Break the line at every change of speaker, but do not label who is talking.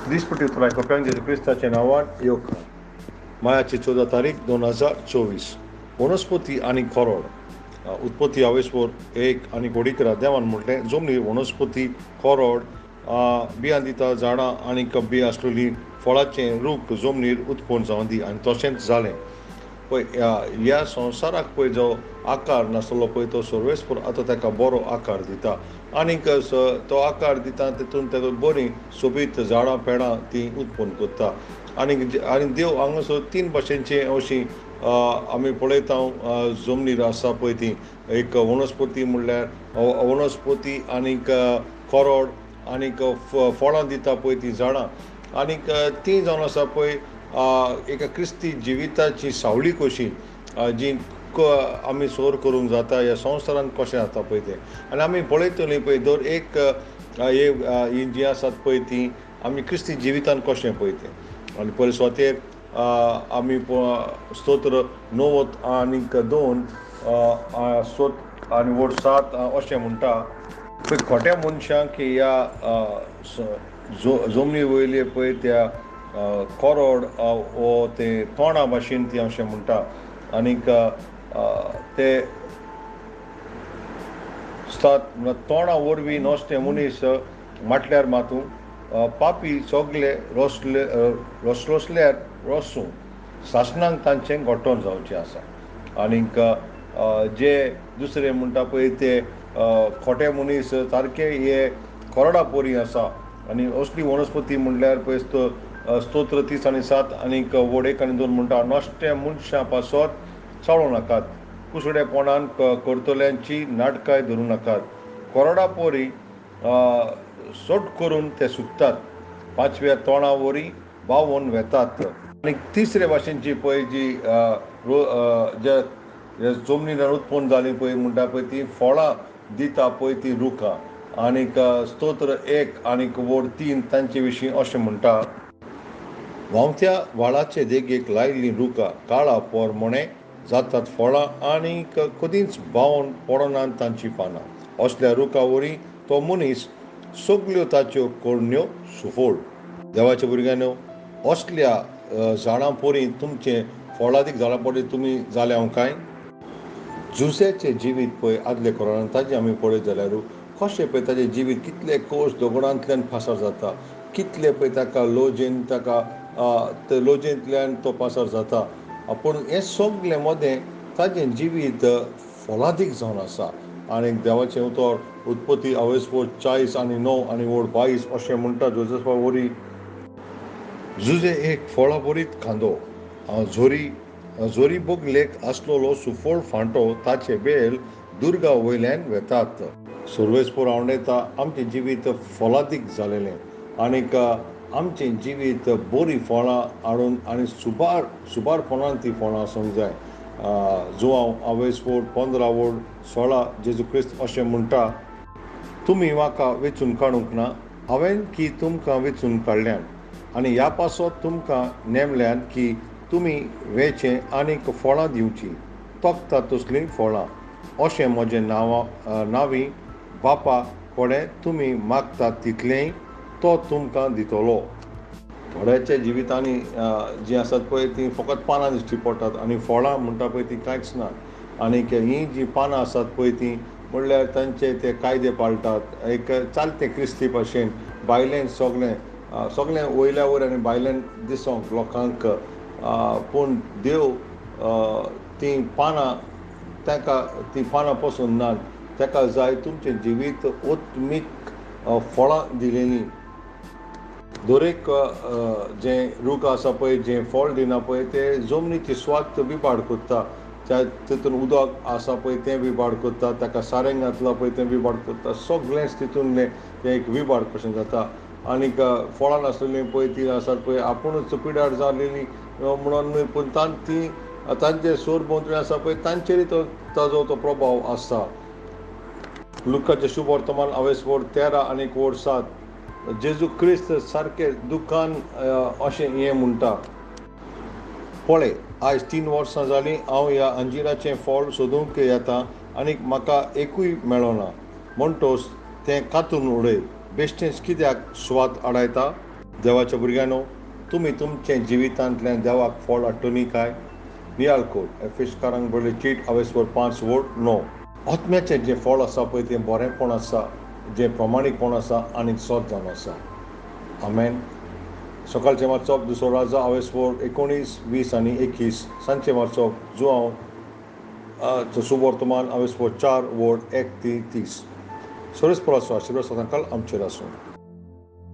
दिसपट्टी उतराय कोप्यांक जेजू क्रिस्ताच्या नांवान येवकार. मायाची 14 तारीख 2024. वनस्पती आनी खोरोड. उत्पत्ती आवेसपोर 1 आनी 11 देवान म्हटलें, जमनीर वनस्पती खोरोड बियां दिता झाडां आनी बियां आसलेलीं फळाचें रूख जमनीर उत्पन्न जावं दी. आनी तशेंच जालें. पळय ह्या संवसाराक पळय जो आकार नासलो पळय तो सर्वेस्पर आतां ताका बरो आकार दिता. आनीक तो आकार दिता तितून ताका बरीं सोबीत झाडां पेडां ती उत्पन्न करता. आनी देव हांगासर 3 भाशेचीं अशीं आमी पळयता जमनीर आसा पळय ती. एक वनस्पती म्हणल्यार वनस्पती आनीक खोरोड आनीक फळां दिता पळय ती झाडां. आनीक ती जावन आसा पळय एका क्रिस्ती जिविताची सावळी कशी जी आमी सोर करूंक जाता ह्या संवसारान कशें जाता पळय तें. आनी आमी पळयतलीं पळय दर एक ही जीं आसात पळय तीं आमी क्रिस्ती जिवितान कशें पळय तें. आनी पयले सुवातेर आमी स्तोत्र 90 आनीक 2 स्तोत्र आनी वड 7 अशें म्हणटा पळय, खोट्या मनशांक ह्या जमनी वयले पळय त्या खोरोड वो ते तोंडा भाशेन ती अशें म्हणटा. आनीक ते तोंडा वरवीं नोसतें मनीस म्हटल्यार मातूं पापी सोगले रोसल्यार रोसूं सासणांक तांचें गोठण जावचें आसा. आनीक जे दुसरे म्हणटा पळय ते खोटे मनीस सारके हे खोरोडा पोरी आसा. आनी असली वनस्पती म्हणल्यार पळय स्तोत्र 30 आनी 7 आनीक वड 1 आनी 2 म्हणटा, नोसत्या मनशां पासत चाळूं नाकात, कुसडेपणान करतल्यांची नाटकाय धरूं नाकात. खोरोडा पोरी सोट करून ते सुकतात, 5व्या तोंडा वरी बावून वेतात. आनी तिसरे भाशेनची पळय जी जमनीर उत्पन्न जाली पळय म्हणटा पळय ती फळां दिता पळय ती रुखां. आनीक स्तोत्र 1 आनीक वड 3 तांचे विशीं अशें म्हणटा, व्हांवत्या वाळाचे देगेक लायिल्लीं रुखां काळा पोरमोणे जातात फळां आनीक कदींच बावून पडनात तांचीं पानां. असल्या रुखा वरी तो मनीस सगल्यो ताच्यो कोडण्यो सुफोळ. देवाच्या भुरग्यांनो, असल्या झाडां पोरी तुमचें फळादीक झाडां पोरी तुमी जाल्या काय? जुसेचें जिवीत पळय आदले कोरांत ताजें आमी पळयत जाल्यार कशें पळय ताजें जिवीत कितले कोस दोगोडांतल्यान पासार जाता, कितले पळय ताका लोजयेंतल्यान तो पासार जाता. पूण हें सगलें मदें ताजें जिवीत फलादीक जावन आसा. आनीक देवाचें उतर उत्पत्ती आवेसपोर 40 आनी 9 आनी वड 22 अशें म्हणटा जोसेफा वरी, जुजे एक फळा बरीत खांदो, झोरी बोगलेक आसलोलो सुफोळ फांटो ताचे बेल दुर्गा वयल्यान वेतात. सर्वेस्पोर आवडटा आमचें जिवीत फलादीक जालेलें आनीक आमचें जिवीत बरीं फळां हाडून आनी सुबारपणान तीं फळां आसूंक जाय. जो हांव आवेसपोर 15 वड 16 जेजू क्रिस्त अशें म्हणटा, तुमी म्हाका वेचून काडूंक ना, हांवें की तुमकां वेचून काडल्यान आनी ह्या पासत तुमकां नेमल्यान की तुमी वेचें आनीक फळां दिवचीं, तोखता तसलीं फळां. अशें म्हजें नांवी बापा कोडें तुमी मागतात तितलेंय तो तुमकां दितलो. थोड्याच्या जिवितांनी जीं आसात पळय तीं फकत पानां दिश्टी पडटात आनी फळां म्हणटा पळय तीं कांयच ना. आनीक हीं जीं पानां आसात पळय तीं म्हणल्यार तांचे ते कायदे पाळटात, एक चालतें क्रिस्ती भाशेन भायलें सगलें वयल्या वयर आनी भायल्यान दिसोंक लोकांक. पूण देव तीं पानां ताका तीं पानां पसंद नात. ताका जाय तुमचें जिवीत ओत्मीक फळां दिलेलीं. दर एक जें रूख आसा पळय जें फळ दिना पळय तें जमनीची स्वार्थ बिबाड करता. तितून उदक आसा पळय तें बिबाड करता, ताका सारें घातलां पळय तें बिबाड करता. सगळेंच तितूनलें तें एक बिबाड कशें जाता. आनीक फळां नासलेलीं पळय तीं आसात पळय आपुणूच पिड्यार जालेलीं म्हणून न्हय, पूण तीं तांचे सोर भोंवतणी आसा पळय तांचेरय ताजो तो प्रभाव आसा. लुकाचें शुभ वर्तमान आवेसपोर 13 आनीक वड 7, जेजू क्रिस्त सारकें दुखान अशें हें म्हणटा, पळय आयज 3 वर्सां जालीं हांव ह्या अंजिराचें फळ सोदूंक येता आनीक म्हाका एकूय मेळना. म्हणटोच तें कातून उडय. बेश्टेंच कित्याक स्वाद आडायता? देवाच्या भुरग्यांनो, तुमी तुमचे जिवितांतल्यान देवाक फळ हाडटली काय? नियाळ कोट एफेसकारांक बरयले चीट आवेसवर 5:9. आत्म्याचें जें फळ आसा पळय तें बरेंपण आसा, जें प्रमाणीकपण आसा आनी सत जावन आसा. आमेन. सकाळचें वाचप 2 राजा आवेसवर 19, 20 आनी 21. सांजचें वाचप सुवर्तमान आवेसवर 4:1 ते 30. सर्वेस्पर आसूं, आशिर्वाद सदांकाळ आमचेर आसूं.